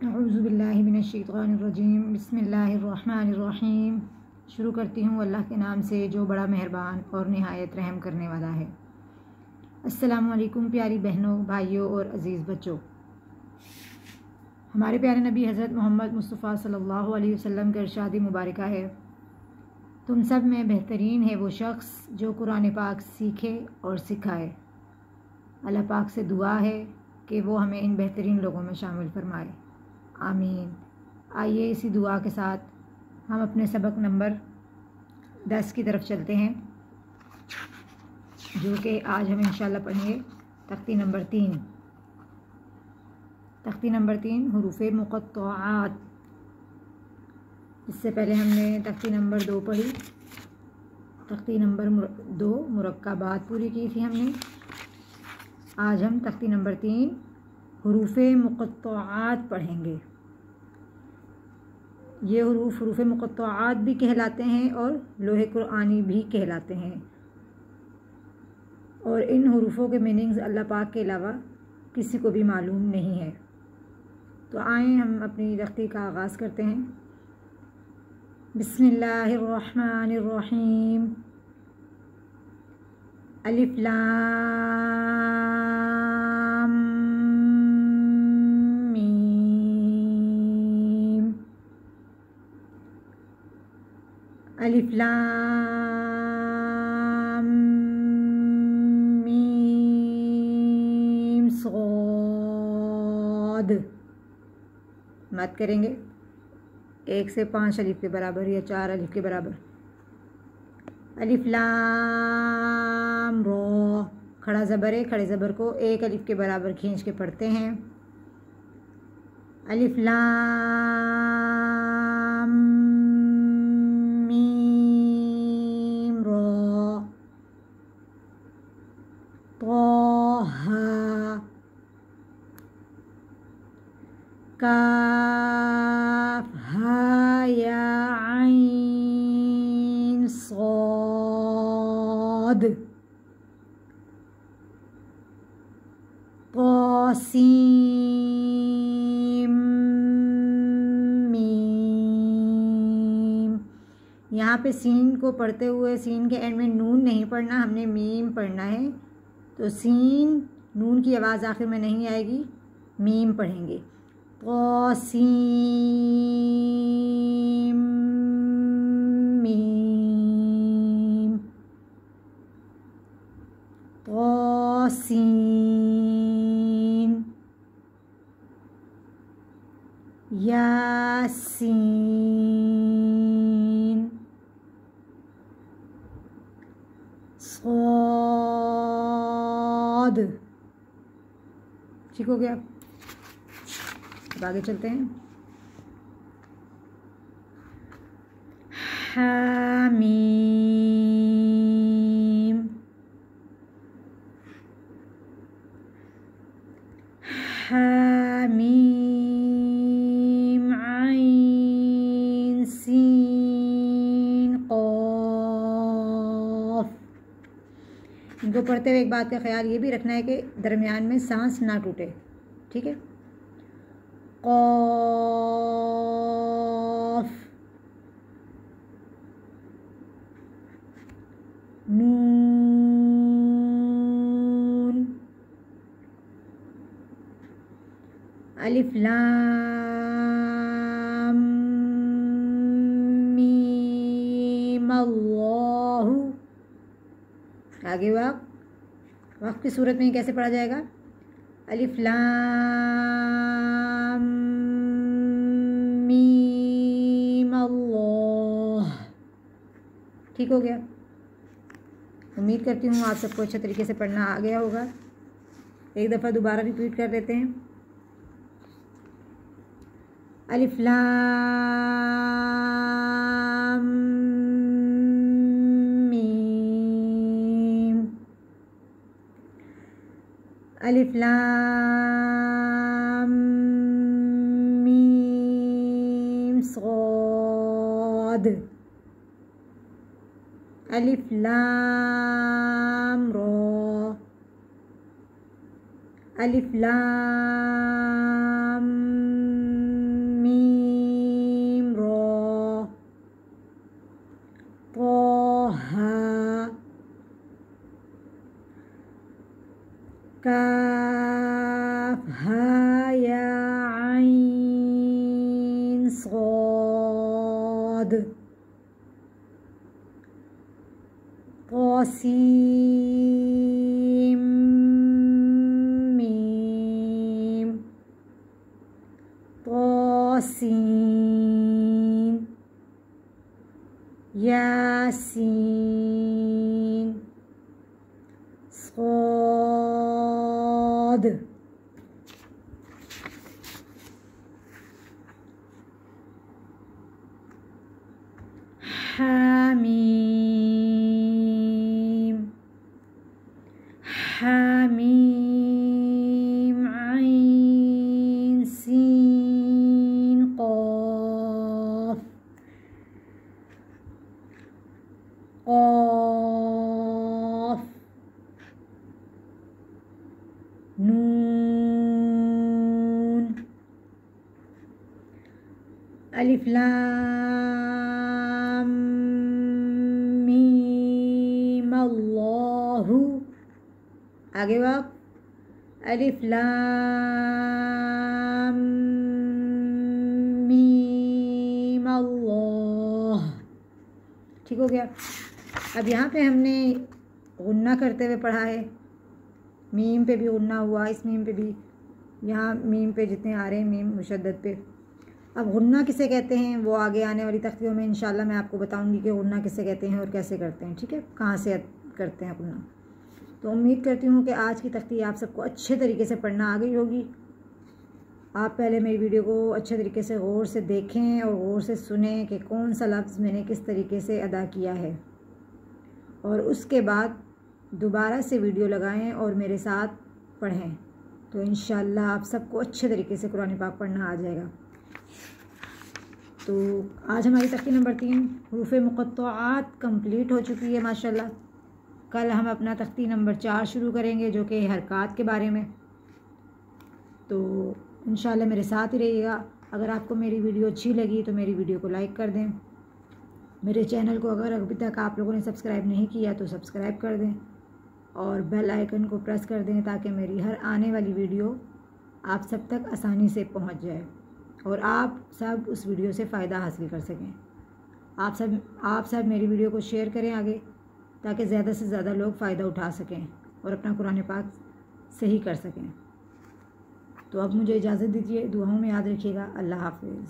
औज़ुबिल्लाहि मिनश्शैतानिर्रजीम बिस्मिल्लाहिर्रहमानिर्रहीम। शुरू करती हूँ अल्लाह के नाम से जो बड़ा मेहरबान और निहायत रहम करने वाला है। अस्सलामु अलैकुम प्यारी बहनों, भाइयों और अज़ीज़ बच्चों। हमारे प्यारे नबी हज़रत मोहम्मद मुस्तफ़ा सल्लल्लाहु अलैहि वसल्लम का इरशाद मुबारका है, तुम सब में बेहतरीन है वो शख्स जो कुरान पाक सीखे और सिखाए। अल्लाह पाक से दुआ है कि वो हमें इन बेहतरीन लोगों में शामिल फरमाए, आमीन। आइए इसी दुआ के साथ हम अपने सबक नंबर 10 की तरफ चलते हैं, जो कि आज हम इंशाल्लाह पढ़ेंगे तख्ती नंबर 3। तख्ती नंबर 3 हुरूफ़ मुक़त्तआत। इससे पहले हमने तख्ती नंबर 2 पढ़ी। तख्ती नंबर 2 मुरक्कबात पूरी की थी हमने। आज हम तख्ती नंबर 3 हुरूफ़ मुक़त्तआत पढ़ेंगे। ये हुरूफ़ मुक़त्तआत भी कहलाते हैं और लोहे कुरानी भी कहलाते हैं, और इन हुरूफ़ों के मीनिंग्स अल्लाह पाक के अलावा किसी को भी मालूम नहीं है। तो आएँ हम अपनी तख्ती का आगाज़ करते हैं। बिस्मिल्लाहिर्रहमानिर्रहीम। अलिफ लाम मीम। अलिफ लाम मीम सॉद। मत करेंगे 1 से 5 अलिफ के बराबर या 4 अलिफ के बराबर। अलिफ लाम रो। खड़ा ज़बर है, खड़े ज़बर को 1 अलिफ के बराबर खींच के पढ़ते हैं। अलिफ लाम मीम रो। तोहा। काफ हा या आइन सॉद। तौसीम मीम। यहाँ पे सीन को पढ़ते हुए सीन के एंड में नून नहीं पढ़ना, हमने मीम पढ़ना है। तो सीन नून की आवाज़ आखिर में नहीं आएगी, मीम पढ़ेंगे। तौसीम मीम। तौसीन। यासीन। सॉद। ठीक हो गया। अब आगे चलते हैं। हामीम। हामीम आइन सीन क़ाफ। इनको पढ़ते हुए एक बात का ख्याल ये भी रखना है कि दरमियान में सांस ना टूटे, ठीक है। क़ाफ। नून। अलिफ लाम मीम अल्लाहु। आगे वक्त की सूरत में कैसे पढ़ा जाएगा? अलिफ लाम मीम अल्लाह। ठीक हो गया। उम्मीद करती हूँ आप सबको अच्छे तरीके से पढ़ना आ गया होगा। एक दफ़ा दोबारा रिपीट कर देते हैं। अलिफ लाम मीम। अलिफ लाम मीम सॉद। अलिफ लाम रो। अलिफ लाम या आइन सॉद तौसीम मीम तौसीन यासीन सॉद हामीम हामीम आइन सीन क़ाफ क़ाफ नून अलिफ लाम मीम अल्लाहु आगे वक्त अलिफ लाम मीम अल्लाह। ठीक हो गया। अब यहाँ पे हमने गुन्ना करते हुए पढ़ा है, मीम पे भी गुन्ना हुआ, इस मीम पे भी, यहाँ मीम पे जितने आ रहे हैं मीम मुशद्दद पे। अब गुन्ना किसे कहते हैं वो आगे आने वाली तख्तियों में इंशाल्लाह मैं आपको बताऊंगी कि गुन्ना किसे कहते हैं और कैसे करते हैं। ठीक है, कहाँ से करते हैं गुन्ना। तो उम्मीद करती हूँ कि आज की तख्ती आप सबको अच्छे तरीके से पढ़ना आ गई होगी। आप पहले मेरी वीडियो को अच्छे तरीके से गौर से देखें और गौर से सुनें कि कौन सा लफ्ज़ मैंने किस तरीके से अदा किया है, और उसके बाद दोबारा से वीडियो लगाएं और मेरे साथ पढ़ें, तो इंशाल्लाह आप सबको अच्छे तरीके से कुरान पाक पढ़ना आ जाएगा। तो आज हमारी तख्ती नंबर 3 हुरूफ़ मुक़त्तआत कंप्लीट हो चुकी है माशाल्लाह। कल हम अपना तख्ती नंबर 4 शुरू करेंगे जो कि हरकात के बारे में। तो इंशाल्लाह मेरे साथ ही रहिएगा। अगर आपको मेरी वीडियो अच्छी लगी तो मेरी वीडियो को लाइक कर दें। मेरे चैनल को अगर अभी तक आप लोगों ने सब्सक्राइब नहीं किया तो सब्सक्राइब कर दें और बेल आइकन को प्रेस कर दें ताकि मेरी हर आने वाली वीडियो आप सब तक आसानी से पहुंच जाए और आप सब उस वीडियो से फ़ायदा हासिल कर सकें। आप सब मेरी वीडियो को शेयर करें आगे, ताकि ज़्यादा से ज़्यादा लोग फ़ायदा उठा सकें और अपना कुरान पाक सही कर सकें। तो अब मुझे इजाज़त दीजिए, दुआओं में याद रखिएगा। अल्लाह हाफ़िज़।